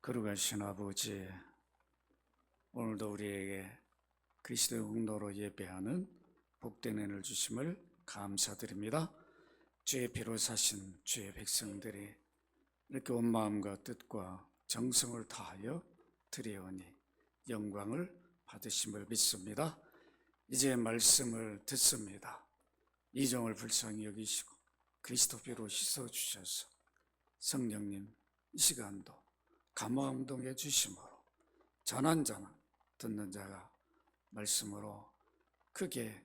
거룩하신 아버지, 오늘도 우리에게 그리스도의 공로로 예배하는 복된 은혜를 주심을 감사드립니다. 주의 피로 사신 주의 백성들이 이렇게 온 마음과 뜻과 정성을 다하여 드리오니 영광을 받으심을 믿습니다. 이제 말씀을 듣습니다. 이종을 불쌍히 여기시고 그리스도 피로 씻어주셔서 성령님 이 시간도 감화감동해 주심으로 전한 듣는 자가 말씀으로 크게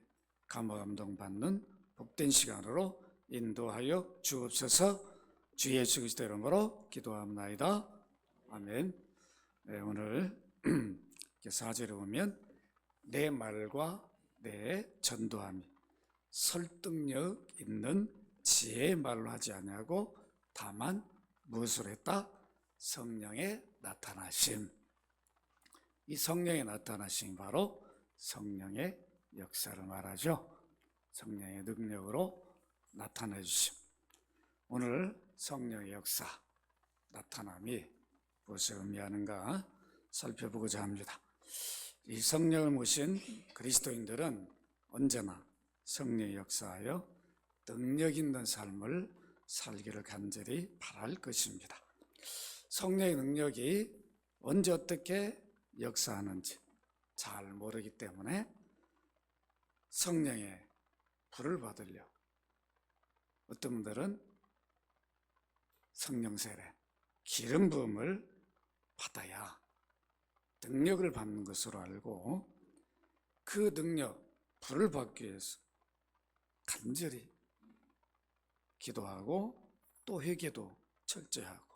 감화감동 받는 복된 시간으로 인도하여 주옵소서. 주 예수 그리스도 이름으로 기도합나이다. 아멘. 네, 오늘 4절에 보면 내 말과 내 전도함이 설득력 있는 지혜의 말로 하지 아니하고 다만 무엇을 했다? 성령의 나타나심. 이 성령의 나타나심이 바로 성령의 역사를 말하죠. 성령의 능력으로 나타내 주심. 오늘 성령의 역사, 나타남이 무엇을 의미하는가 살펴보고자 합니다. 이 성령을 모신 그리스도인들은 언제나 성령의 역사하여 능력 있는 삶을 살기를 간절히 바랄 것입니다. 성령의 능력이 언제 어떻게 역사하는지 잘 모르기 때문에 성령의 불을 받으려 어떤 분들은 성령 세례, 기름 부음을 받아야 능력을 받는 것으로 알고 그 능력, 불을 받기 위해서 간절히 기도하고 또 회개도 철저히 하고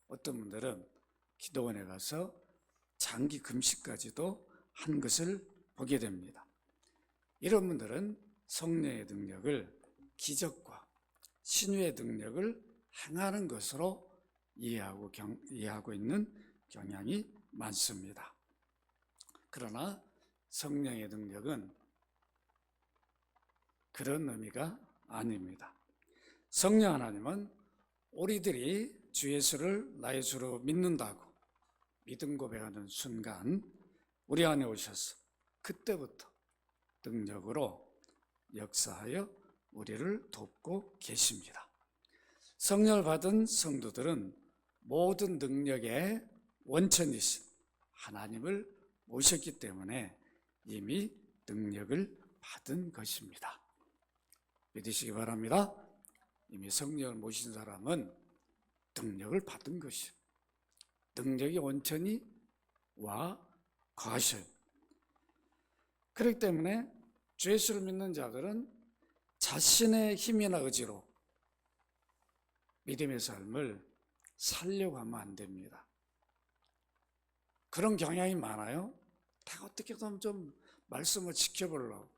어떤 분들은 기도원에 가서 장기 금식까지도 한 것을 보게 됩니다. 이런 분들은 성령의 능력을 기적과 신유의 능력을 행하는 것으로 이해하고 있는 경향이 많습니다. 그러나 성령의 능력은 그런 의미가 아닙니다. 성령 하나님은 우리들이 주 예수를 나의 주로 믿는다고 믿음 고백하는 순간 우리 안에 오셔서 그때부터 능력으로 역사하여 우리를 돕고 계십니다. 성령을 받은 성도들은 모든 능력의 원천이신 하나님을 모셨기 때문에 이미 능력을 받은 것입니다. 믿으시기 바랍니다. 이미 성령을 모신 사람은 능력을 받은 것이에요. 능력이 온전히 와 가셔요. 그렇기 때문에 주 예수를 믿는 자들은 자신의 힘이나 의지로 믿음의 삶을 살려고 하면 안 됩니다. 그런 경향이 많아요. 다 어떻게든 좀 말씀을 지켜보려고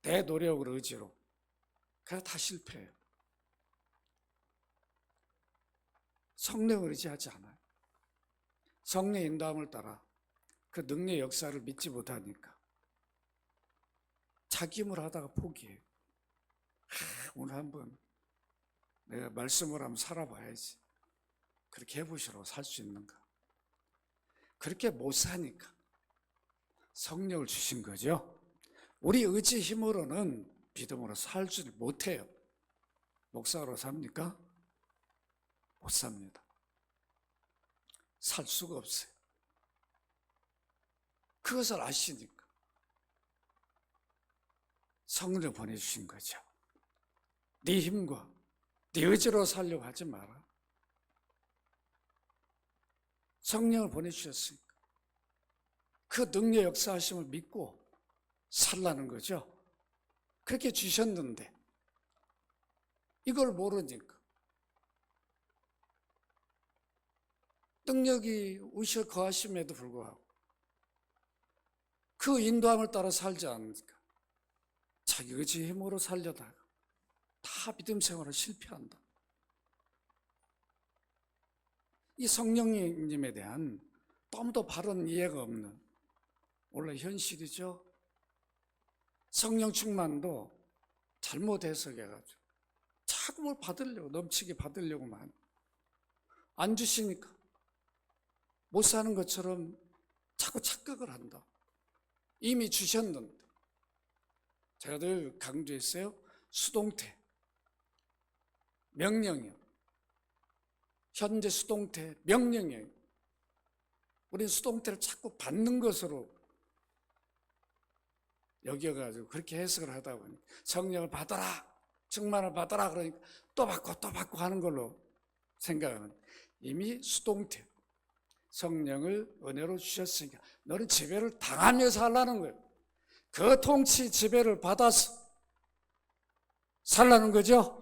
내 노력으로 의지로 그래 다 실패해요. 성령을 의지하지 않아요. 성령의 인도함을 따라 그 능력의 역사를 믿지 못하니까 자기 힘을 하다가 포기해요. 오늘 한번 내가 말씀을 한번 살아봐야지. 그렇게 해보시라고 살 수 있는가? 그렇게 못 사니까 성령을 주신 거죠. 우리 의지 힘으로는 믿음으로 살지 못해요. 목사로 삽니까? 못 삽니다. 살 수가 없어요. 그것을 아시니까 성령을 보내주신 거죠. 네 힘과 네 의지로 살려고 하지 마라. 성령을 보내주셨으니까 그 능력 역사하심을 믿고 살라는 거죠. 그렇게 주셨는데 이걸 모르니까 능력이 우셔 거하심에도 불구하고 그 인도함을 따라 살지 않으니까 자기 의지 힘으로 살려다가 다 믿음 생활을 실패한다. 이 성령님에 대한 너무도 바른 이해가 없는 원래 현실이죠. 성령 충만도 잘못 해석해가지고 자꾸 뭘 받으려고 넘치게 받으려고만 안 주시니까 못 사는 것처럼 자꾸 착각을 한다. 이미 주셨는데. 제가 늘 강조했어요. 수동태, 명령이요. 현재 수동태, 명령이에요. 우리는 수동태를 자꾸 받는 것으로 여겨가지고 그렇게 해석을 하다 보니 성령을 받아라, 충만을 받아라 그러니까 또 받고 하는 걸로 생각하는, 이미 수동태, 성령을 은혜로 주셨으니까 너는 지배를 당하며 살라는 거예요. 그 통치 지배를 받아서 살라는 거죠.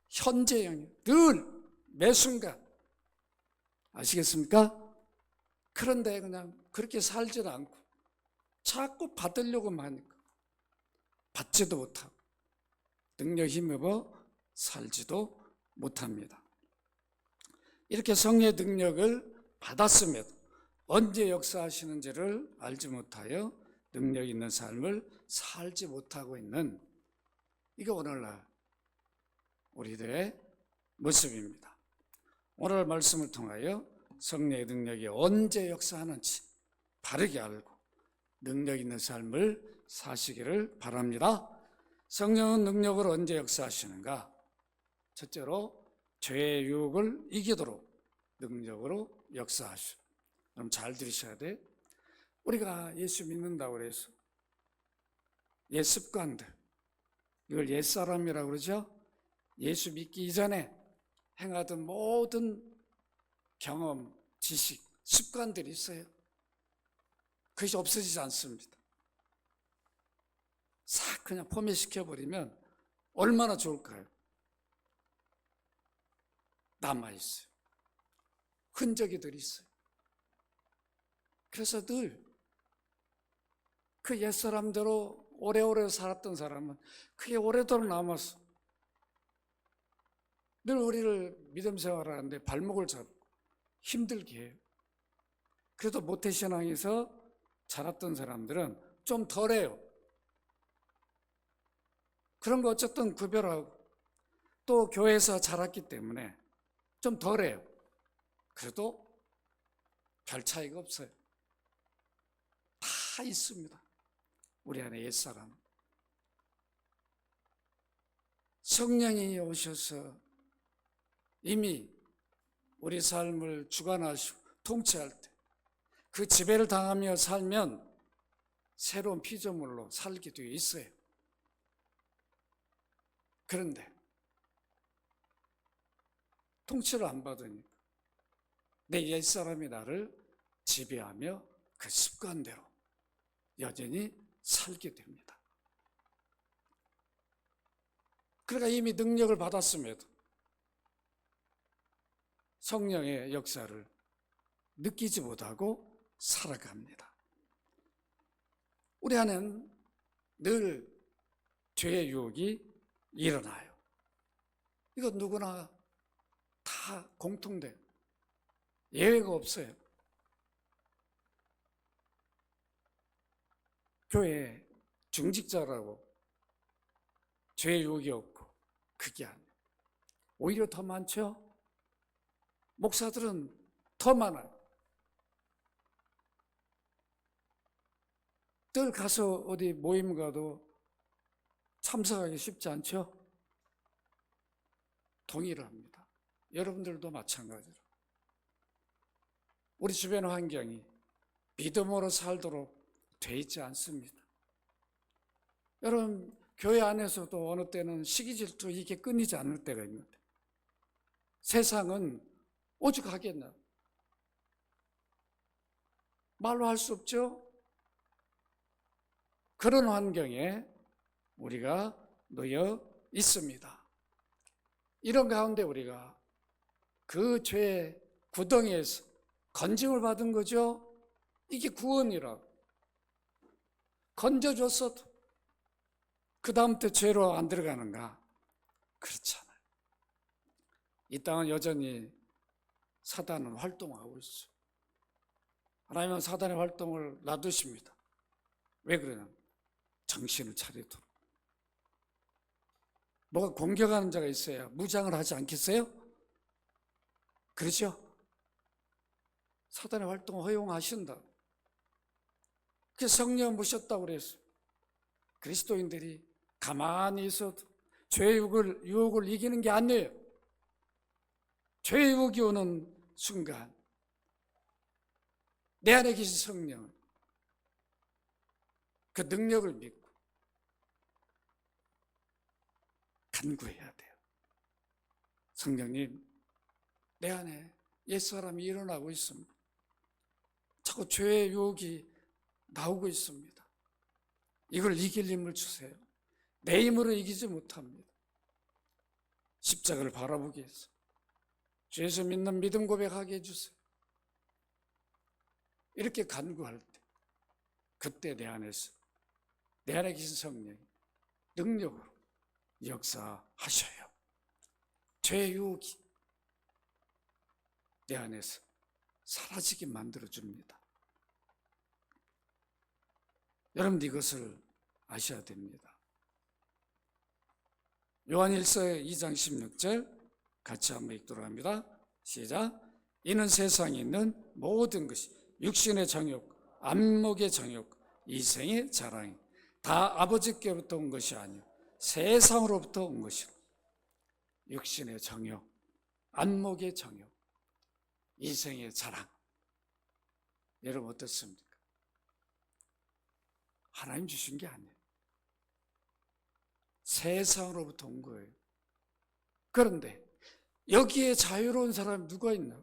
현재형이에요. 늘 매순간. 아시겠습니까? 그런데 그냥 그렇게 살지도 않고 자꾸 받으려고만 하니까 받지도 못하고 능력 힘입어 살지도 못합니다. 이렇게 성령의 능력을 받았음에도 언제 역사하시는지를 알지 못하여 능력 있는 삶을 살지 못하고 있는, 이게 오늘날 우리들의 모습입니다. 오늘 말씀을 통하여 성령의 능력이 언제 역사하는지 바르게 알고 능력 있는 삶을 사시기를 바랍니다. 성령은 능력으로 언제 역사하시는가? 첫째로 죄의 유혹을 이기도록 능력으로 역사하시오. 그럼 잘 들으셔야 돼. 우리가 예수 믿는다고 그래서 옛 습관들, 이걸 옛사람이라고 그러죠. 예수 믿기 이전에 행하던 모든 경험, 지식, 습관들이 있어요. 그것이 없어지지 않습니다. 싹 그냥 포맷시켜버리면 얼마나 좋을까요? 남아있어요. 흔적이 들 있어요. 그래서 늘 그 옛사람대로 오래오래 살았던 사람은 그게 오래도록 남아서 늘 우리를 믿음 생활하는데 발목을 잡고 힘들게 해요. 그래도 모태신앙에서 자랐던 사람들은 좀 덜해요. 그런 거 어쨌든 구별하고 또 교회에서 자랐기 때문에 좀 덜해요. 그래도 별 차이가 없어요. 다 있습니다. 우리 안에 옛사람. 성령이 오셔서 이미 우리 삶을 주관하시고 통치할 때 그 지배를 당하며 살면 새로운 피조물로 살게 되어 있어요. 그런데 통치를 안 받으니까 내 옛사람이 나를 지배하며 그 습관대로 여전히 살게 됩니다. 그러니까 이미 능력을 받았음에도 성령의 역사를 느끼지 못하고 살아갑니다. 우리 안에는 늘 죄의 유혹이 일어나요. 이거 누구나 다 공통돼요. 예외가 없어요. 교회 중직자라고 죄의 유혹이 없고 그게 아니에요. 오히려 더 많죠. 목사들은 더 많아요. 늘 가서 어디 모임 가도 참석하기 쉽지 않죠. 동의를 합니다. 여러분들도 마찬가지로. 우리 주변 환경이 믿음으로 살도록 돼 있지 않습니다. 여러분, 교회 안에서도 어느 때는 시기 질투 이게 끊이지 않을 때가 있는데 세상은 오죽하겠나. 말로 할 수 없죠. 그런 환경에 우리가 놓여 있습니다. 이런 가운데 우리가 그 죄의 구덩이에서 건짐을 받은 거죠. 이게 구원이라고. 건져줬어도 그 다음부터 죄로 안 들어가는가? 그렇잖아요. 이 땅은 여전히 사단은 활동하고 있어요. 하나님은 사단의 활동을 놔두십니다. 왜 그러냐? 정신을 차리도록. 뭐가 공격하는 자가 있어야 무장을 하지 않겠어요? 그렇죠? 사단의 활동을 허용하신다. 그래서 성령 모셨다고 그랬어요. 그리스도인들이 가만히 있어도 죄의 유혹을 이기는 게 아니에요. 죄의 유혹이 오는 순간 내 안에 계신 성령, 그 능력을 믿고 간구해야 돼요. 성령님, 내 안에 옛사람이 일어나고 있습니다. 자꾸 죄의 유혹이 나오고 있습니다. 이걸 이길 힘을 주세요. 내 힘으로 이기지 못합니다. 십자가를 바라보게 해서 주 예수 믿는 믿음 고백하게 해주세요. 이렇게 간구할 때 그때 내 안에 계신 성령이 능력으로 역사하셔요. 죄의 유혹이 내 안에서 사라지게 만들어줍니다. 여러분도 이것을 아셔야 됩니다. 요한일서 2장 16절 같이 한번 읽도록 합니다. 시작. 이는 세상에 있는 모든 것이 육신의 정욕, 안목의 정욕, 이생의 자랑이 다 아버지께로부터 온 것이 아니요 세상으로부터 온 것이라. 육신의 정욕, 안목의 정욕, 이생의 자랑. 여러분 어떻습니까? 하나님 주신 게 아니에요. 세상으로부터 온 거예요. 그런데 여기에 자유로운 사람이 누가 있나?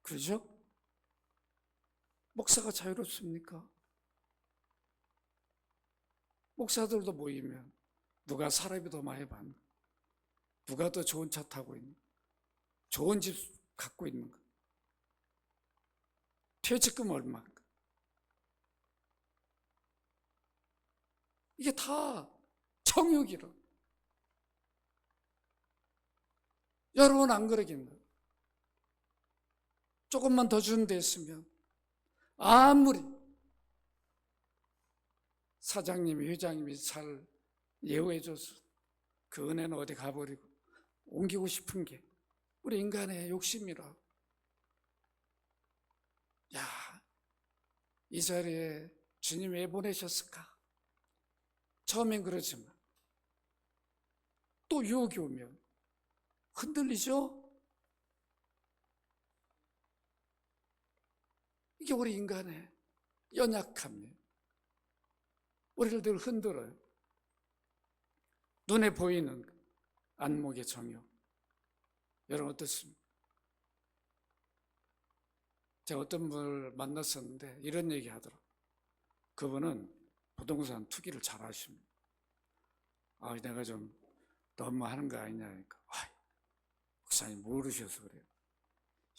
그렇죠? 목사가 자유롭습니까? 목사들도 모이면 누가 사람이 더 많이 받는, 누가 더 좋은 차 타고 있는, 좋은 집 갖고 있는가, 퇴직금 얼마인가, 이게 다 정욕이라. 여러분 안 그러겠나? 조금만 더 주는 데 있으면 아무리 사장님이 회장님이 잘 예우해줘서 그 은혜는 어디 가버리고 옮기고 싶은 게 우리 인간의 욕심이라. 야, 이 자리에 주님 왜 보내셨을까? 처음엔 그러지만 또 유혹이 오면 흔들리죠? 이게 우리 인간의 연약함이에요. 우리를 늘 흔들어요. 눈에 보이는 안목의 정욕. 여러분 어떻습니까? 제가 어떤 분을 만났었는데 이런 얘기 하더라고요. 그분은 부동산 투기를 잘 하십니다. 내가 좀 너무 하는 거 아니냐 하니까 목사님 모르셔서 그래요.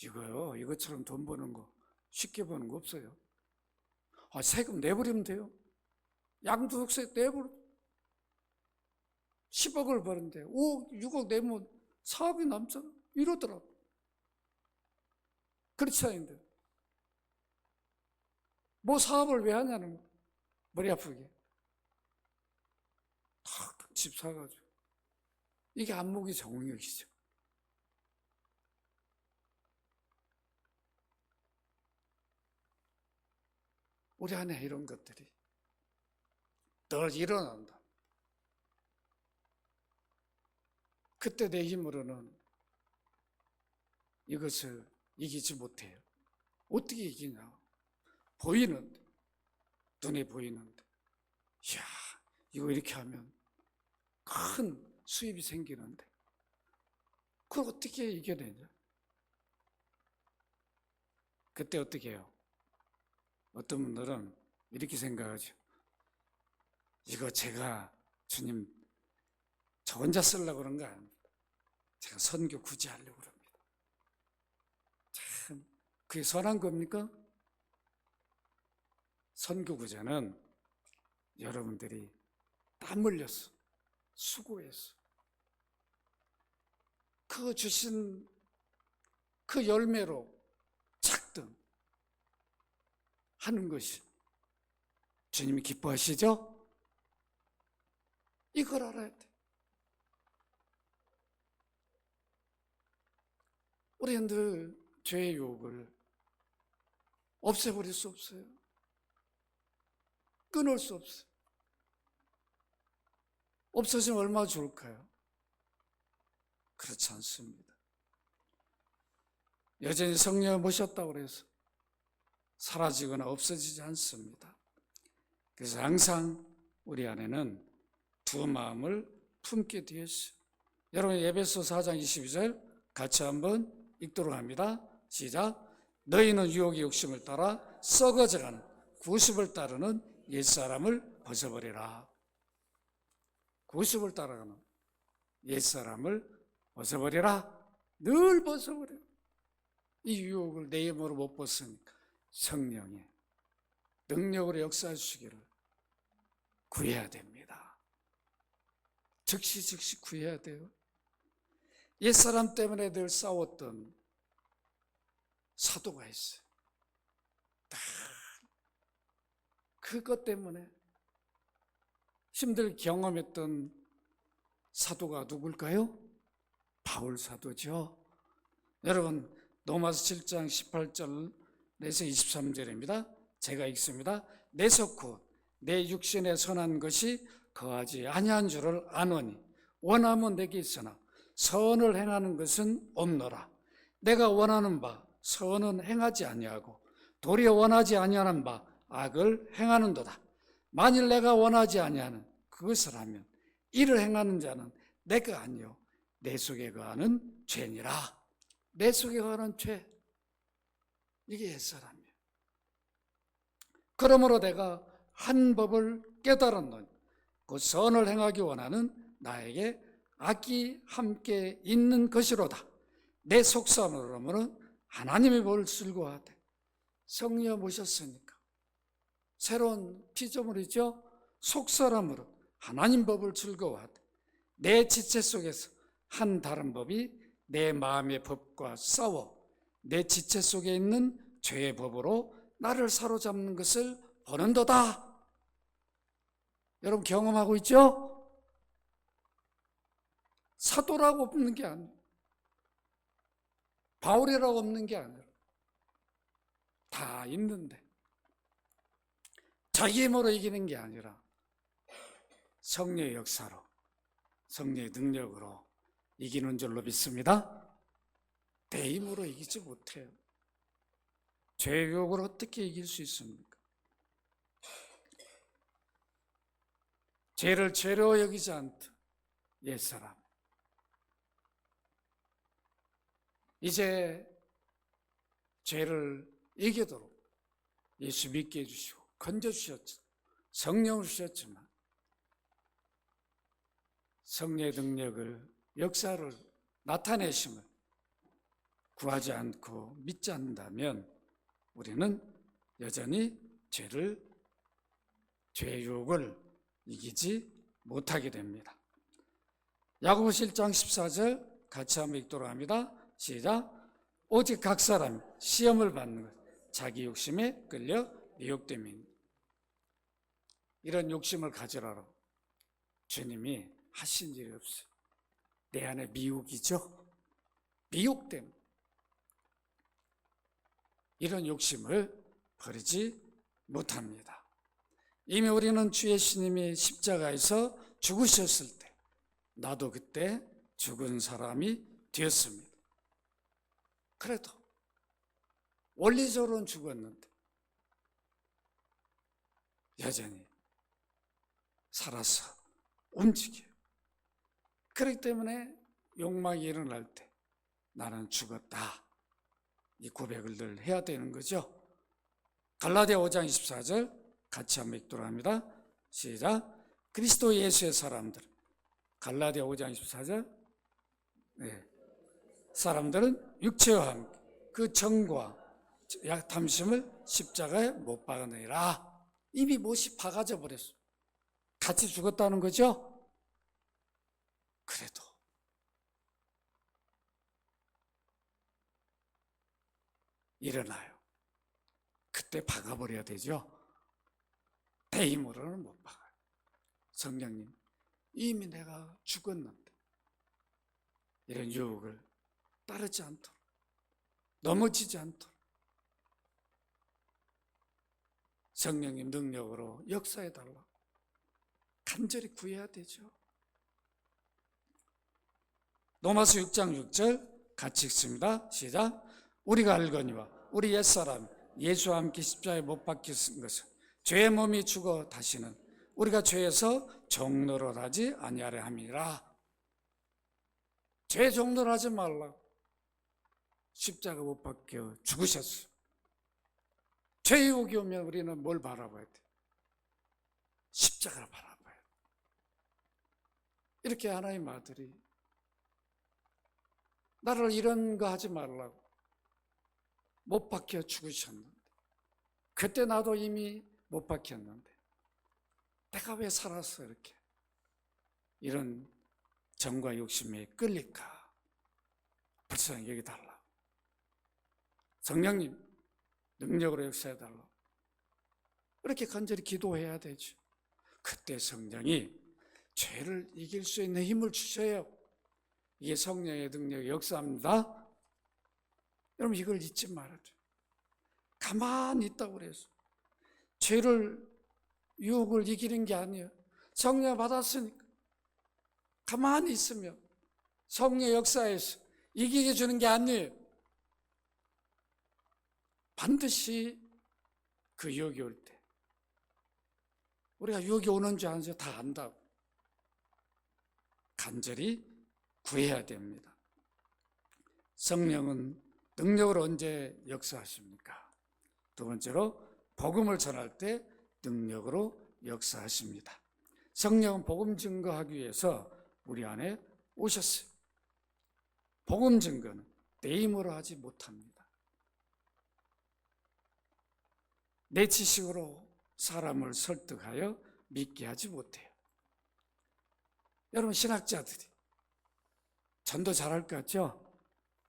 이거요, 이것처럼 돈 버는 거 쉽게 버는 거 없어요. 세금 내버리면 돼요. 양도세 내버려 10억을 버는데 5억, 6억 내면 사업이 남잖아. 이러더라고. 그렇지 않은데 뭐 사업을 왜 하냐는 거. 머리 아프게 집 사가지고. 이게 안목의 정욕이죠. 우리 안에 이런 것들이 늘 일어난다. 그때 내 힘으로는 이것을 이기지 못해요. 어떻게 이기냐? 보이는데, 눈에 보이는데, 이야, 이거 이렇게 하면 큰 수입이 생기는데 그걸 어떻게 이겨내냐? 그때 어떻게 해요? 어떤 분들은 이렇게 생각하죠. 이거 제가 주님 저 혼자 쓰려고 그런 거 아닙니다. 제가 선교 굳이 하려고 그럽니다. 참 그게 선한 겁니까? 선교 구제는 여러분들이 땀 흘렸어, 수고했어, 그 주신 그 열매로 작든 하는 것이 주님이 기뻐하시죠? 이걸 알아야 돼. 우리는 늘 죄의 유혹을 없애버릴 수 없어요. 끊을 수 없어요. 없어지면 얼마나 좋을까요? 그렇지 않습니다. 여전히 성령을 모셨다고 해서 사라지거나 없어지지 않습니다. 그래서 항상 우리 안에는 두 마음을 품게 되었어요. 여러분 에베소 4장 22절 같이 한번 읽도록 합니다. 시작. 너희는 유혹의 욕심을 따라 썩어져가는 구습을 따르는 옛사람을 벗어버리라. 구습을 따라가는 옛사람을 벗어버리라. 늘 벗어버려. 이 유혹을 내 힘으로 못 벗으니까 성령의 능력으로 역사해 주시기를 구해야 됩니다. 즉시 구해야 돼요. 옛사람 때문에 늘 싸웠던 사도가 있어요. 다 그것 때문에 힘들게 경험했던 사도가 누굴까요? 바울 사도죠. 여러분 로마서 7장 18절에서 23절입니다. 제가 읽습니다. 내 속 내 육신에 선한 것이 거하지 아니한 줄을 아노니 원하면 내게 있으나 선을 행하는 것은 없노라. 내가 원하는 바 선은 행하지 아니하고 도리어 원하지 아니하는 바 악을 행하는도다. 만일 내가 원하지 아니하는 그것을 하면 이를 행하는 자는 내가 아니요 내 속에 거하는 죄니라. 내 속에 거하는 죄, 이게 옛사람이에요. 그러므로 내가 한 법을 깨달았노니 그 선을 행하기 원하는 나에게 악이 함께 있는 것이로다. 내 속사람으로는 하나님의 법을 즐거워하되 성령 모셨으니까 새로운 피조물이죠. 속사람으로 하나님 법을 즐거워하되 내 지체 속에서 한 다른 법이 내 마음의 법과 싸워 내 지체 속에 있는 죄의 법으로 나를 사로잡는 것을 보는도다. 여러분 경험하고 있죠? 사도라고 없는 게 아니에요. 바울이라고 없는 게 아니에요. 다 있는데 자기 힘으로 이기는 게 아니라 성령의 역사로 성령의 능력으로 이기는 줄로 믿습니다. 내 힘으로 이기지 못해요. 죄의 유혹을 어떻게 이길 수 있습니까? 죄를 죄로 여기지 않듯 옛사람 이제 죄를 이기도록 예수 믿게 해주시고 건져주셨죠. 성령을 주셨지만 성령의 능력을 역사를 나타내심을 구하지 않고 믿지 않는다면 우리는 여전히 죄의 유혹을 이기지 못하게 됩니다. 야고보서 1장 14절 같이 한번 읽도록 합니다. 시작. 오직 각 사람 시험을 받는 것 자기 욕심에 끌려 미혹됨이니. 이런 욕심을 가지라고 주님이 하신 일이 없어요. 내 안에 미혹이죠. 미혹됨. 이런 욕심을 버리지 못합니다. 이미 우리는 주 예수님이 십자가에서 죽으셨을 때 나도 그때 죽은 사람이 되었습니다. 그래도 원리적으로는 죽었는데 여전히 살아서 움직여요. 그렇기 때문에 욕망이 일어날 때 나는 죽었다. 이 고백을 늘 해야 되는 거죠. 갈라디아 5장 24절 같이 한번 읽도록 합니다. 시작. 그리스도 예수의 사람들. 갈라디아 5장 24절. 네. 사람들은 육체와 함께 그 정과 탐심을 십자가에 못 박아내라. 이미 못이 박아져 버렸어. 같이 죽었다는 거죠. 그래도 일어나요. 그때 박아버려야 되죠. 내 힘으로는 못 박아요. 성령님, 이미 내가 죽었는데 이런 유혹을 따르지 않도록 넘어지지 않도록 성령님 능력으로 역사해달라고 간절히 구해야 되죠. 로마서 6장 6절 같이 읽습니다. 시작. 우리가 알거니와 우리 옛사람 예수와 함께 십자가에 못 박히신 것은 죄의 몸이 죽어 다시는 우리가 죄에서 종노릇하지 아니하려 함이라. 죄 종노릇하지 말라고 십자가 못 박혀 죽으셨어요. 죄 유혹이 오면 우리는 뭘 바라봐야 돼? 십자가를 바라봐야 돼. 이렇게 하나님 아들이 나를 이런 거 하지 말라고 못 박혀 죽으셨는데, 그때 나도 이미 못 박혔는데 내가 왜 살았어? 이렇게 이런 정과 욕심에 끌릴까? 불쌍히 여기달라. 성령님 능력으로 역사해달라. 이렇게 간절히 기도해야 되죠. 그때 성령이 죄를 이길 수 있는 힘을 주셔요. 이게 성령의 능력이 역사합니다. 여러분 이걸 잊지 말아줘. 가만히 있다고 그래서 죄를 유혹을 이기는 게 아니에요. 성령 받았으니까 가만히 있으면 성령 역사에서 이기게 주는 게 아니에요. 반드시 그 유혹이 올 때 우리가 유혹이 오는 줄 아는 줄 다 안다고 간절히 구해야 됩니다. 성령은 능력으로 언제 역사하십니까? 두 번째로 복음을 전할 때 능력으로 역사하십니다. 성령은 복음 증거하기 위해서 우리 안에 오셨어요. 복음 증거는 내 힘으로 하지 못합니다. 내 지식으로 사람을 설득하여 믿게 하지 못해요. 여러분 신학자들이 전도 잘할 것 같죠?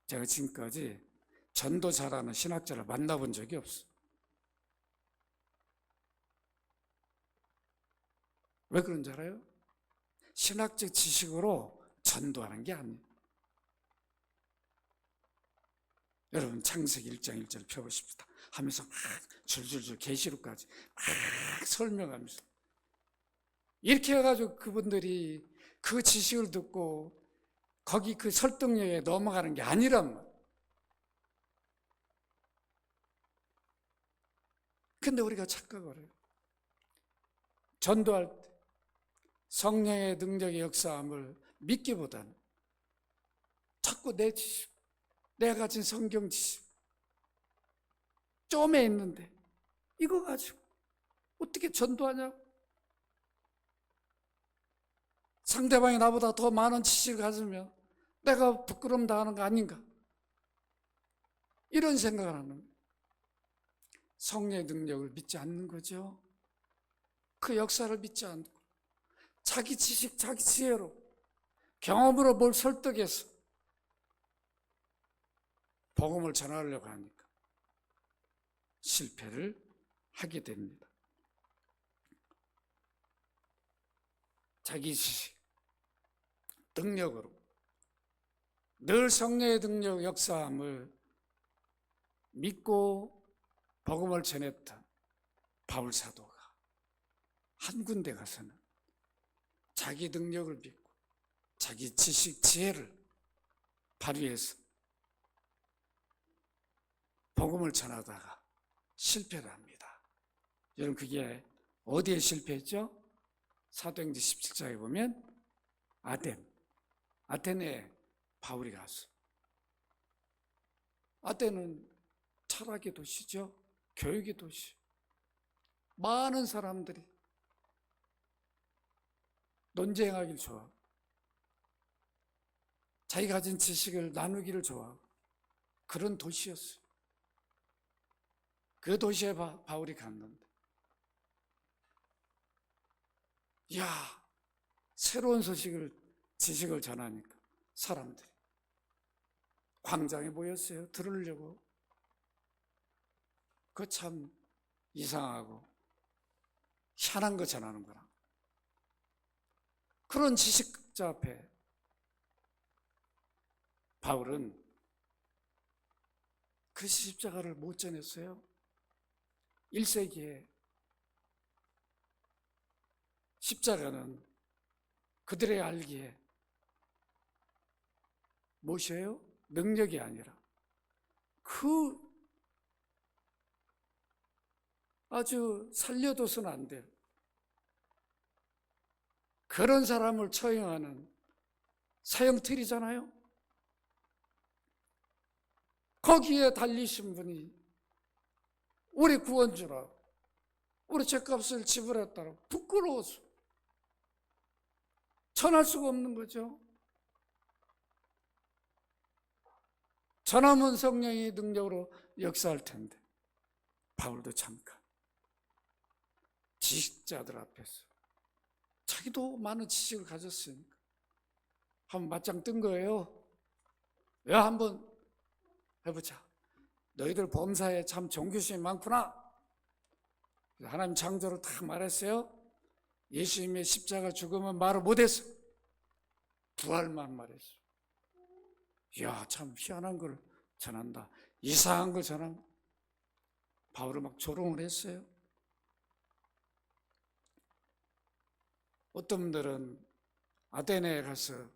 제가 지금까지 전도 잘하는 신학자를 만나본 적이 없어요. 왜 그런 줄 알아요? 신학적 지식으로 전도하는 게 아니에요. 여러분 창세기 1장 1절 펴보십시다. 하면서 막 줄줄줄 계시록까지 막 설명하면서 이렇게 해가지고 그분들이 그 지식을 듣고 거기 그 설득력에 넘어가는 게 아니란 말이에요. 근데 우리가 착각을 해요. 전도할 때 성령의 능력의 역사함을 믿기보다는 자꾸 내 지식, 내가 가진 성경 지식 좀에 있는데 이거 가지고 어떻게 전도하냐고. 상대방이 나보다 더 많은 지식을 가지면 내가 부끄러움 당하는 거 아닌가, 이런 생각을 하는 거예요. 성령의 능력을 믿지 않는 거죠. 그 역사를 믿지 않고 자기 지식, 자기 지혜로 경험으로 뭘 설득해서 복음을 전하려고 하니까 실패를 하게 됩니다. 자기 지식, 능력으로 늘 성령의 능력 역사함을 믿고 복음을 전했던 바울 사도가 한 군데 가서는 자기 능력을 믿고 자기 지식, 지혜를 발휘해서 복음을 전하다가 실패를 합니다. 여러분 그게 어디에 실패했죠? 사도행전 17장에 보면 아테네에 바울이 가서, 아테네는 철학의 도시죠. 교육의 도시. 많은 사람들이 논쟁하기를 좋아하고 자기 가진 지식을 나누기를 좋아하고 그런 도시였어요. 그 도시에 바울이 갔는데 이야, 새로운 지식을 전하니까 사람들이 광장에 모였어요. 들으려고. 그거 참 이상하고 희한한 거 전하는구나. 그런 지식자 앞에 바울은 그 십자가를 못 전했어요. 1세기에 십자가는 그들의 알기에 무엇이에요? 능력이 아니라 그 아주 살려둬서는 안 될 그런 사람을 처형하는 사형틀이잖아요. 거기에 달리신 분이 우리 구원주라, 우리 죄값을 지불했다고 부끄러워서 전할 수가 없는 거죠. 전하면 성령이 능력으로 역사할 텐데 바울도 잠깐 지식자들 앞에서 자기도 많은 지식을 가졌으니까 한번 맞짱 뜬 거예요. 야, 한번 해보자. 너희들 범사에 참 종교심이 많구나. 하나님 창조로 딱 말했어요. 예수님의 십자가 죽음은 말을 못했어. 부활만 말했어. 이야, 참 희한한 걸 전한다. 이상한 걸 전한다. 바울을 막 조롱을 했어요. 어떤 분들은 아테네에 가서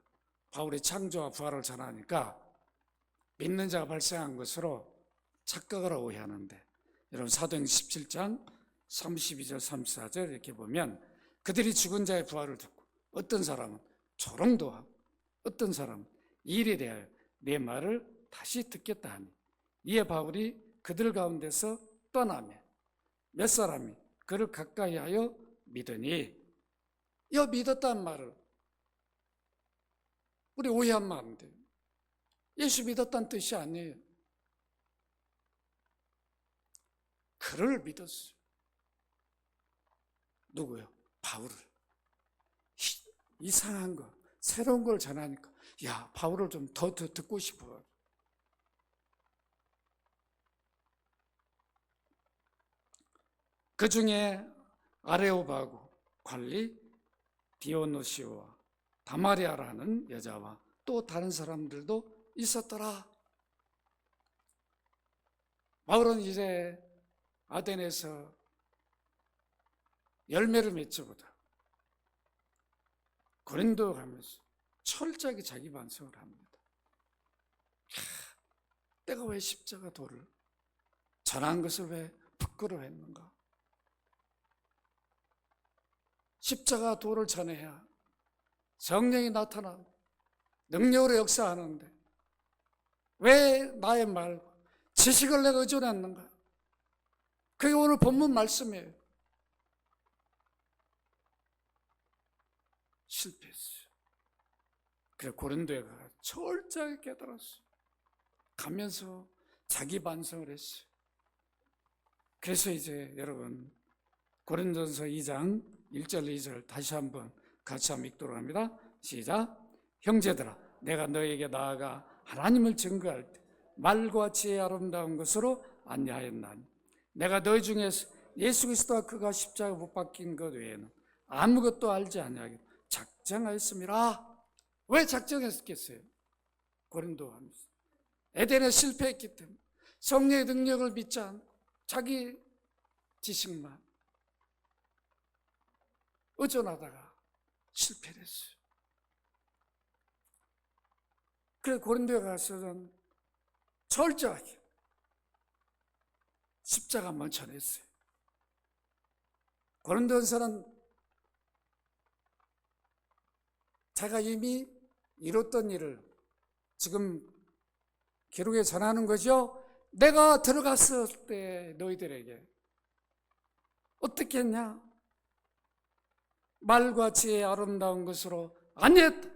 바울의 창조와 부활을 전하니까 믿는 자가 발생한 것으로 착각을 오해하는데, 여러분 사도행 17장 32절 34절 이렇게 보면 그들이 죽은 자의 부활을 듣고 어떤 사람은 조롱도 하고 어떤 사람은 이 일에 대하여 내 말을 다시 듣겠다 하니, 이에 바울이 그들 가운데서 떠나며 몇 사람이 그를 가까이 하여 믿으니, 이 믿었다는 말을 우리 오해하면 안 돼요. 예수 믿었다는 뜻이 아니에요. 그를 믿었어요. 누구요? 바울을. 이상한 거, 새로운 걸 전하니까 야, 바울을 좀 더 듣고 싶어. 그 중에 아레오바고 관리 디오노시오와 다마리아라는 여자와 또 다른 사람들도 있었더라. 바울은 이제 아덴에서 열매를 맺지보다 고린도 가면서 철저하게 자기 반성을 합니다. 내가 왜 십자가 도를 전한 것을 왜 부끄러워했는가? 십자가 도를 전해야 성령이 나타나고 능력으로 역사하는데 왜 나의 말과 지식을 내가 의존했는가? 그게 오늘 본문 말씀이에요. 실패했어요. 그래서 고린도에 가 철저하게 깨달았어요. 가면서 자기 반성을 했어요. 그래서 이제 여러분 고린도전서 2장 1절 2절 다시 한번 같이 한번 읽도록 합니다. 시작. 형제들아, 내가 너에게 나아가 하나님을 증거할 때 말과 지혜의 아름다운 것으로 안내하였나니, 내가 너희 중에서 예수 그리스도와 그가 십자가 못 박힌 것 외에는 아무것도 알지 아니하기로 작정하였습니다. 왜 작정했겠어요? 고린도 하면서 에덴에 실패했기 때문에, 성령의 능력을 믿지 않고 자기 지식만 의존하다가 실패를 했어요. 그래서 고린도에 가서는 철저하게 십자가만 전했어요. 고린도전서는 자가 이미 이뤘던 일을 지금 기록에 전하는 거죠. 내가 들어갔을 때 너희들에게 어떻게 했냐? 말과 지혜의 아름다운 것으로 안내했다.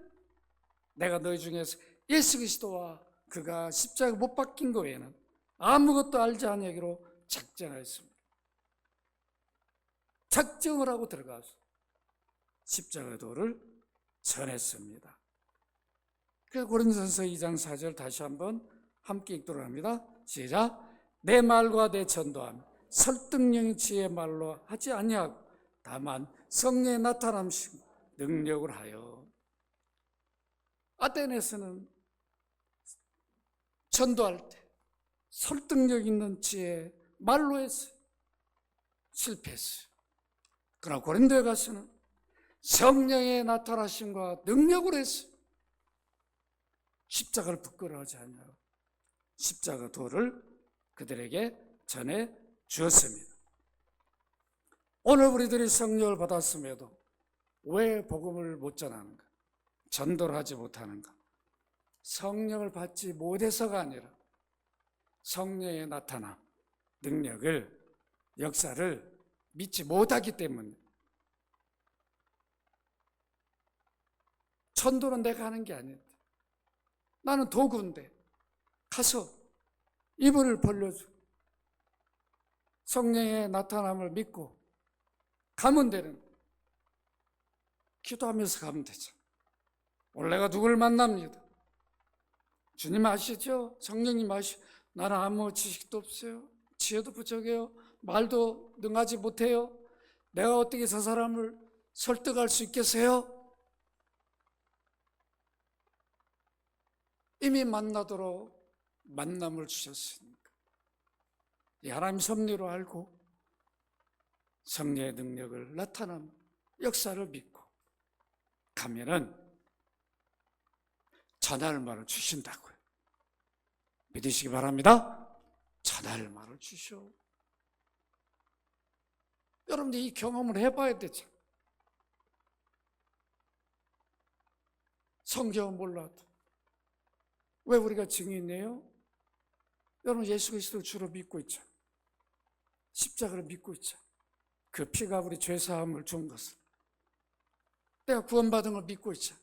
내가 너희 중에서 예수 그리스도와 그가 십자가 못 박힌 것 외에는 아무것도 알지 아니하기로 작정하였습니다. 작정을 하고 들어가서 십자가 도를 전했습니다. 그래서 고린도전서 2장 4절 다시 한번 함께 읽도록 합니다. 시작. 내 말과 내 전도함 설득력의 지혜의 말로 하지 아니하고 다만 성령의 나타남신 능력을 하여. 아테네에서는 전도할 때 설득력 있는 지혜, 말로 했어요. 실패했어요. 그러나 고린도에 가서는 성령의 나타나심과 능력으로 했어요. 십자가를 부끄러워하지 않냐고 십자가 도를 그들에게 전해 주었습니다. 오늘 우리들이 성령을 받았음에도 왜 복음을 못 전하는가? 전도를 하지 못하는가? 성령을 받지 못해서가 아니라 성령의 나타남, 능력을, 역사를 믿지 못하기 때문에. 전도는 내가 하는 게 아닌데, 나는 도구인데 가서 이불을 벌려주고 성령의 나타남을 믿고 가면 되는, 기도하면서 가면 되죠. 오늘 내가 누구를 만납니다. 주님 아시죠? 성령님 아시죠? 나는 아무 지식도 없어요. 지혜도 부족해요. 말도 능하지 못해요. 내가 어떻게 저 사람을 설득할 수 있겠어요? 이미 만나도록 만남을 주셨으니까 이 하나님 섭리로 알고 성령의 능력을 나타남, 역사를 믿고 가면은 전할 말을 주신다고요. 믿으시기 바랍니다. 전할 말을 주셔. 여러분들 이 경험을 해봐야 되죠. 성경은 몰라도 왜 우리가 증인이에요? 여러분 예수 그리스도를 주로 믿고 있죠. 십자가를 믿고 있죠. 그 피가 우리 죄사함을 준 것을, 내가 구원받은 걸 믿고 있죠.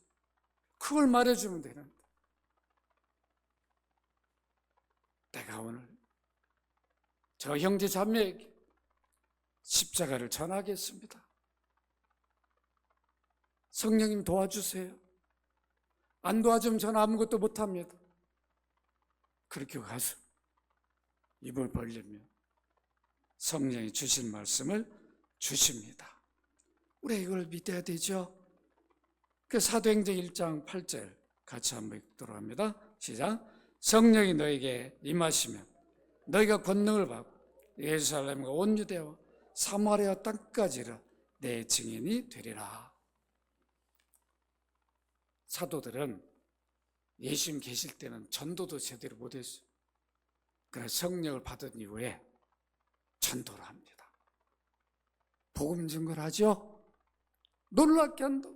그걸 말해주면 되는데, 내가 오늘 저 형제 자매에게 십자가를 전하겠습니다. 성령님 도와주세요. 안 도와주면 저는 아무것도 못합니다. 그렇게 가서 입을 벌리면 성령이 주신 말씀을 주십니다. 우리가 이걸 믿어야 되죠. 그 사도행전 1장 8절 같이 한번 읽도록 합니다. 시작. 성령이 너에게 임하시면 너희가 권능을 받고 예루살렘과 온 유대와 사마리아 땅까지 이르러 내 증인이 되리라. 사도들은 예수님 계실 때는 전도도 제대로 못했어요. 그래서 성령을 받은 이후에 전도를 합니다. 복음 증거를 하죠. 놀랍게 한다.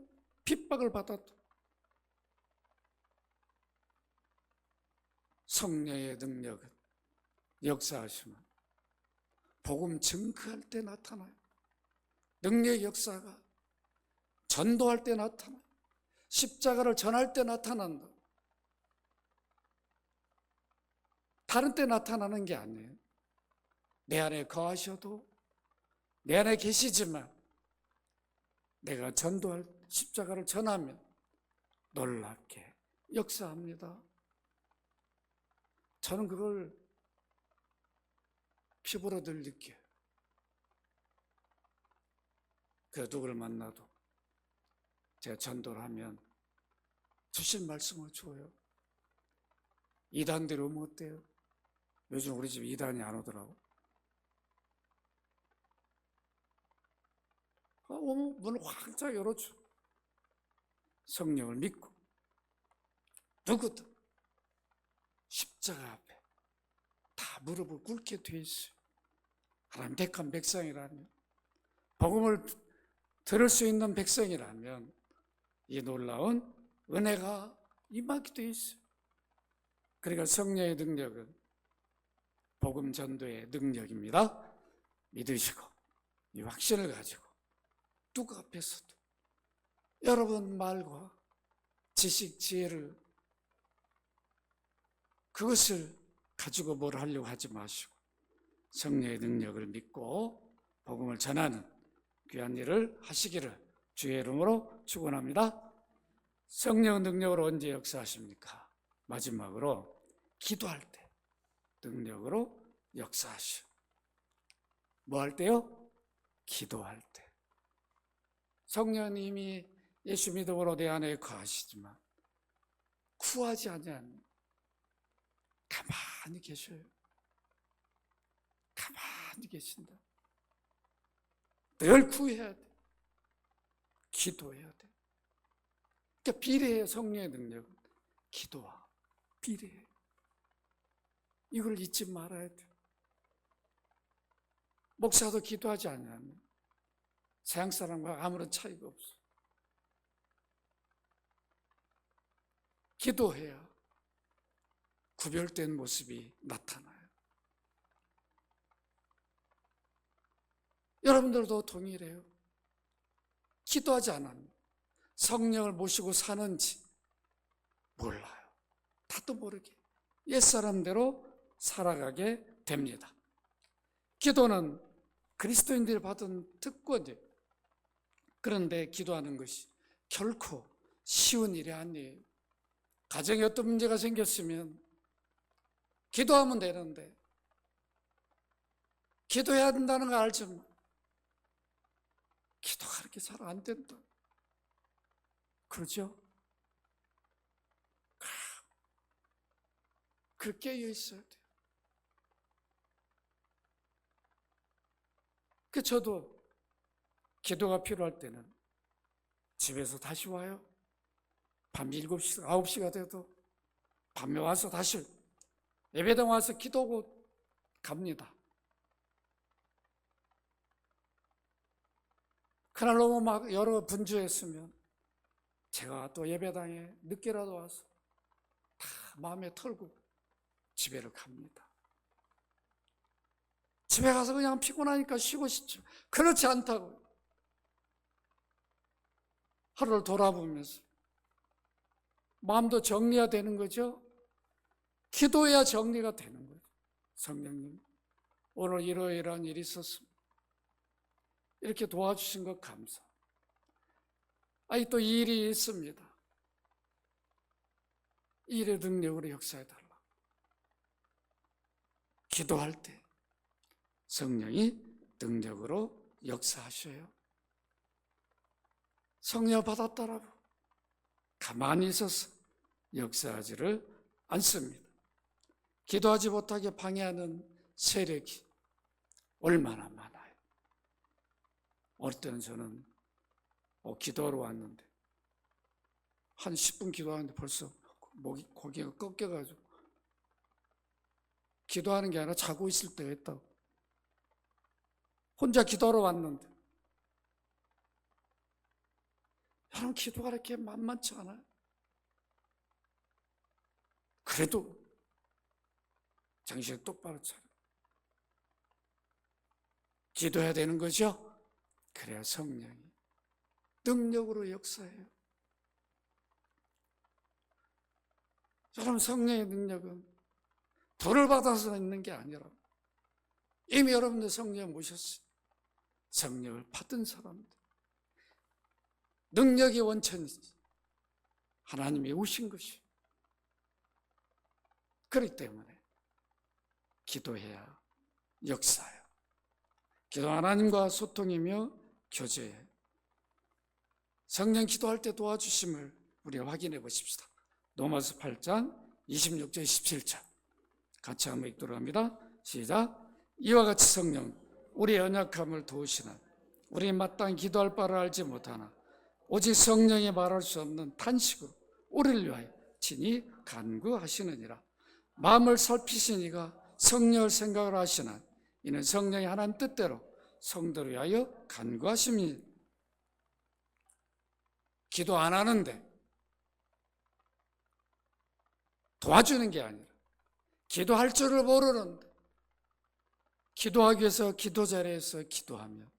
핍박을 받아도 성령의 능력은 역사하시면 복음 증거할 때 나타나요. 능력의 역사가 전도할 때 나타나요. 십자가를 전할 때 나타난다. 다른 때 나타나는 게 아니에요. 내 안에 거하셔도 내 안에 계시지만 내가 전도할 십자가를 전하면 놀랍게 역사합니다. 저는 그걸 피부로 늘 느껴요. 그 누구를 만나도 제가 전도를 하면 주신 말씀을 줘요. 이단대로 오면 어때요? 요즘 우리 집 이단이 안 오더라고. 오면 문을 활짝 열어줘. 성령을 믿고 누구든 십자가 앞에 다 무릎을 꿇게 돼 있어요. 하나님 택한 백성이라면, 복음을 들을 수 있는 백성이라면 이 놀라운 은혜가 임하게 돼 있어요. 그러니까 성령의 능력은 복음 전도의 능력입니다. 믿으시고 이 확신을 가지고 누구 앞에서도 여러분 말과 지식, 지혜를 그것을 가지고 뭘 하려고 하지 마시고 성령의 능력을 믿고 복음을 전하는 귀한 일을 하시기를 주의 이름으로 축원합니다. 성령 능력으로 언제 역사하십니까? 마지막으로 기도할 때 능력으로 역사하시오. 뭐 할 때요? 기도할 때. 성령님이 예수 믿음으로 내 안에 거하시지만 구하지 않으면 가만히 계셔요. 가만히 계신다. 늘 구해야 돼. 기도해야 돼. 그러니까 비례해. 성령의 능력은 기도와 비례해. 이걸 잊지 말아야 돼. 목사도 기도하지 않으면 서양 사람과 아무런 차이가 없어. 기도해야 구별된 모습이 나타나요. 여러분들도 동일해요. 기도하지 않으면 성령을 모시고 사는지 몰라요. 다도 모르게 옛사람대로 살아가게 됩니다. 기도는 그리스도인들이 받은 특권이에요. 그런데 기도하는 것이 결코 쉬운 일이 아니에요. 가정에 어떤 문제가 생겼으면 기도하면 되는데 기도해야 된다는 걸 알지만 기도가 그렇게 잘 안 된다. 그러죠? 그렇게 깨어 있어야 돼요. 저도 기도가 필요할 때는 집에서 다시 와요. 밤 7시, 9시가 돼도 밤에 와서 다시 예배당 와서 기도하고 갑니다. 그날 너무 막 여러 분주했으면 제가 또 예배당에 늦게라도 와서 다 마음에 털고 집에를 갑니다. 집에 가서 그냥 피곤하니까 쉬고 싶죠. 그렇지 않다고. 하루를 돌아보면서 마음도 정리가 되는 거죠. 기도해야 정리가 되는 거죠. 성령님, 오늘 이러이러한 일이 있었습니다. 이렇게 도와주신 것 감사. 또 이 일이 있습니다. 이 일의 능력으로 역사해달라. 기도할 때 성령이 능력으로 역사하셔요. 성령 받았다라고 가만히 있어서 역사하지를 않습니다. 기도하지 못하게 방해하는 세력이 얼마나 많아요. 어릴 때는 저는 기도하러 왔는데 한 10분 기도하는데 벌써 고개가 꺾여가지고 기도하는 게 아니라 자고 있을 때가 있다고. 혼자 기도하러 왔는데 여러분, 기도가 이렇게 만만치 않아요. 그래도 정신을 똑바로 차려 기도해야 되는 거죠. 그래야 성령이 능력으로 역사해요. 여러분, 성령의 능력은 도를 받아서 있는 게 아니라 이미 여러분들 성령을 모셨어요. 성령을 받은 사람들, 능력의 원천이지 하나님이 오신 것이. 그렇기 때문에 기도해야 역사해요. 기도 하나님과 소통이며 교제해요. 성령 기도할 때 도와주심을 우리가 확인해 보십시다. 로마서 8장 26절 27절 같이 한번 읽도록 합니다. 시작. 이와 같이 성령 우리의 연약함을 도우시나 우리 마땅히 기도할 바를 알지 못하나 오직 성령이 말할 수 없는 탄식으로 우리를 위하여 친히 간구하시느니라. 마음을 살피시니가 성령을 생각을 하시나 이는 성령이 하나님 뜻대로 성도를 위하여 간구하심이니. 기도 안 하는데 도와주는 게 아니라 기도할 줄을 모르는데 기도하기 위해서 기도 자리에서 기도하면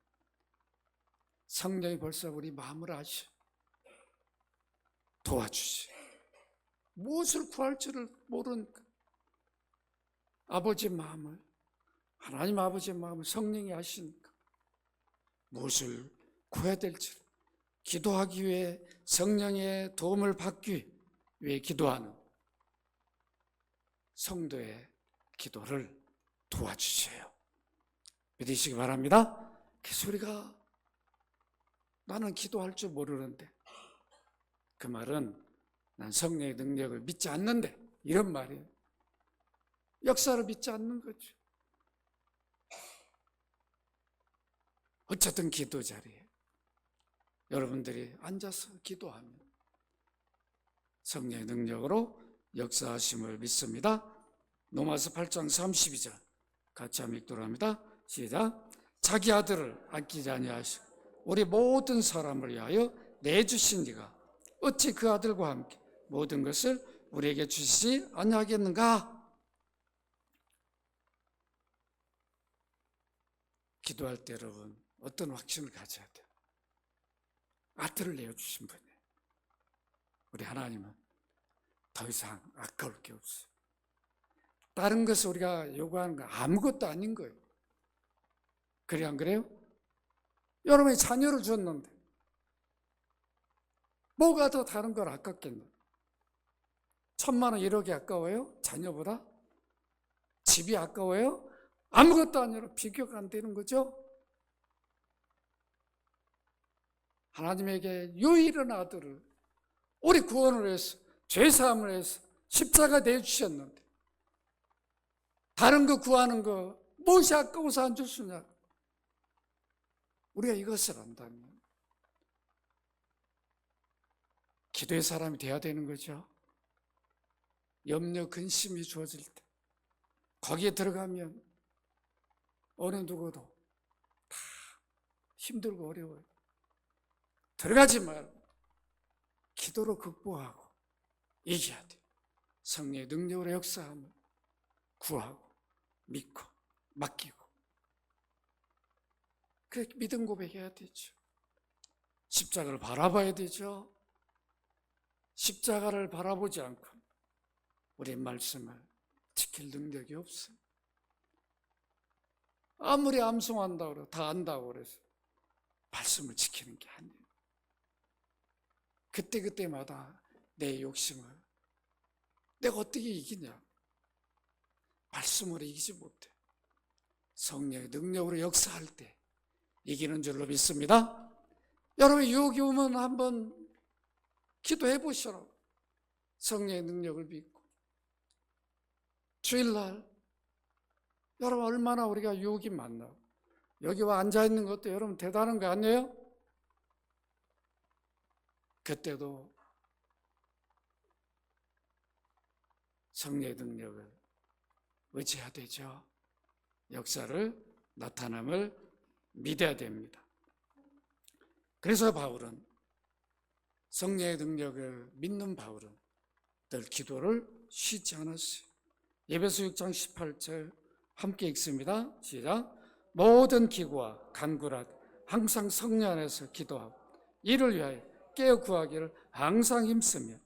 성령이 벌써 우리 마음을 아셔. 도와주시. 무엇을 구할 줄을 모르니까 아버지 마음을, 하나님 아버지의 마음을 성령이 아시니까 무엇을 구해야 될지를 기도하기 위해 성령의 도움을 받기 위해 기도하는 성도의 기도를 도와주세요. 믿으시기 바랍니다. 그래서 우리가 나는 기도할 줄 모르는데, 그 말은 난 성령의 능력을 믿지 않는데, 이런 말이에요. 역사를 믿지 않는 거죠. 어쨌든 기도 자리에 여러분들이 앉아서 기도하면 성령의 능력으로 역사하심을 믿습니다. 로마서 8장 32절 같이 한번 읽도록 합니다. 시작. 자기 아들을 아끼지 아니하시고 우리 모든 사람을 위하여 내주신 이가 어찌 그 아들과 함께 모든 것을 우리에게 주시지 아니하겠는가? 기도할 때 여러분 어떤 확신을 가져야 돼요? 아들을 내어주신 분이에요. 우리 하나님은 더 이상 아까울 게 없어요. 다른 것을 우리가 요구하는 거 아무것도 아닌 거예요. 그래 안 그래요? 여러분이 자녀를 줬는데 뭐가 더 다른 걸 아깝겠나? 1,000만 원 1억이 아까워요? 자녀보다? 집이 아까워요? 아무것도 아니라 비교가 안 되는 거죠. 하나님에게 유일한 아들을 우리 구원을 위해서 죄사함을 위해서 십자가 내주셨는데 다른 거 구하는 거 무엇이 아까워서 안 줬으냐? 우리가 이것을 안다면 기도의 사람이 돼야 되는 거죠. 염려, 근심이 주어질 때 거기에 들어가면 어느 누구도 다 힘들고 어려워요. 들어가지 말고 기도로 극복하고 이겨야 돼요. 성령의 능력으로 역사함을 구하고 믿고 맡기고 그렇게 믿음 고백해야 되죠. 십자가를 바라봐야 되죠. 십자가를 바라보지 않고 우리 말씀을 지킬 능력이 없어요. 아무리 암송한다고 그래도 다 안다고 그래서 말씀을 지키는 게 아니에요. 그때마다 내 욕심을 내가 어떻게 이기냐? 말씀으로 이기지 못해. 성령의 능력으로 역사할 때 이기는 줄로 믿습니다. 여러분 유혹이 오면 한번 기도해 보시라. 성령의 능력을 믿고 주일날 여러분 얼마나 우리가 유혹이 많나. 여기 와 앉아있는 것도 여러분 대단한 거 아니에요? 그때도 성령의 능력을 의지해야 되죠. 역사를 나타남을 믿어야 됩니다. 그래서 바울은 성령의 능력을 믿는 바울은 늘 기도를 쉬지 않았어요. 에베소 6장 18절 함께 읽습니다. 시작. 모든 기구와 간구라 항상 성령 안에서 기도하고 이를 위하여 깨어 구하기를 항상 힘쓰며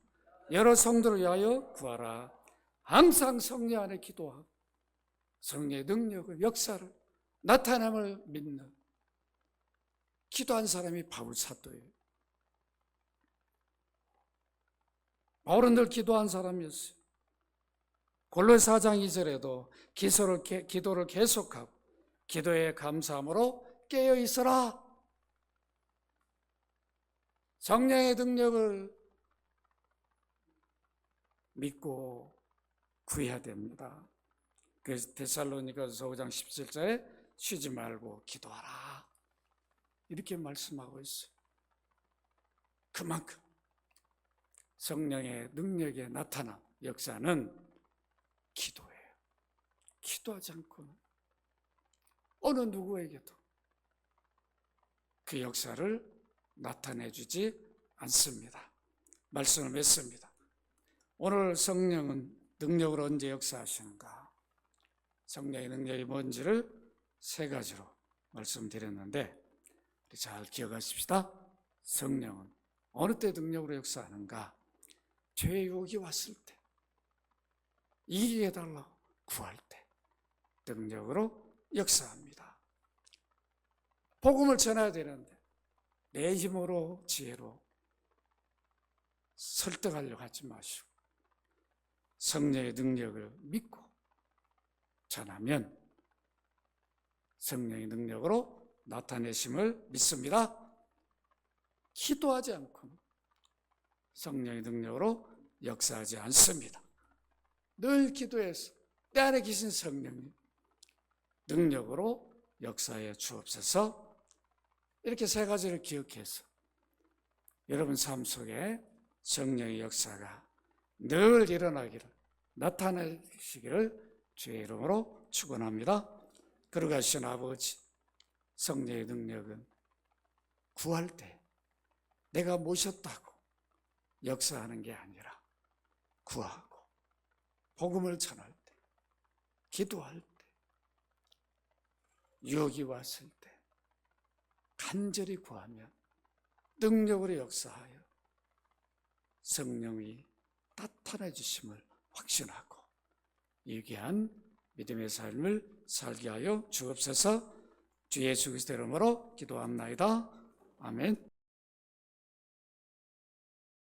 여러 성도를 위하여 구하라. 항상 성령 안에 기도하고 성령의 능력을 역사를 나타남을 믿는 기도한 사람이 바울 사도예요. 바울은 늘 기도한 사람이었어요. 골로새 4장 2절에도 기도를 계속하고 기도에 감사함으로 깨어 있어라. 성령의 능력을 믿고 구해야 됩니다. 그래서 데살로니가서 5장 17절에 쉬지 말고 기도하라. 이렇게 말씀하고 있어요. 그만큼 성령의 능력의 나타남, 역사는 기도예요. 기도하지 않고는 어느 누구에게도 그 역사를 나타내주지 않습니다. 말씀을 맺습니다. 오늘 성령은 능력으로 언제 역사하시는가? 성령의 능력이 뭔지를 세 가지로 말씀드렸는데 잘 기억하십시다. 성령은 어느 때 능력으로 역사하는가? 죄의 유혹이 왔을 때, 이기게 해달라고 구할 때 능력으로 역사합니다. 복음을 전해야 되는데 내 힘으로 지혜로 설득하려고 하지 마시고 성령의 능력을 믿고 전하면 성령의 능력으로 나타내심을 믿습니다. 기도하지 않고는 성령의 능력으로 역사하지 않습니다. 늘 기도해서 내 안에 계신 성령님 능력으로 역사해 주옵소서. 이렇게 세 가지를 기억해서 여러분 삶 속에 성령의 역사가 늘 일어나기를, 나타나시기를 주의 이름으로 축원합니다. 거룩하신 아버지, 성령의 능력은 구할 때 내가 모셨다고 역사하는 게 아니라 구하고 복음을 전할 때, 기도할 때, 유혹이 왔을 때 간절히 구하면 능력으로 역사하여 성령이 나타내 주심을 확신하고 유기한 믿음의 삶을 살게 하여 주옵소서. 주 예수 그리스도 이름으로 기도합나이다. 아멘.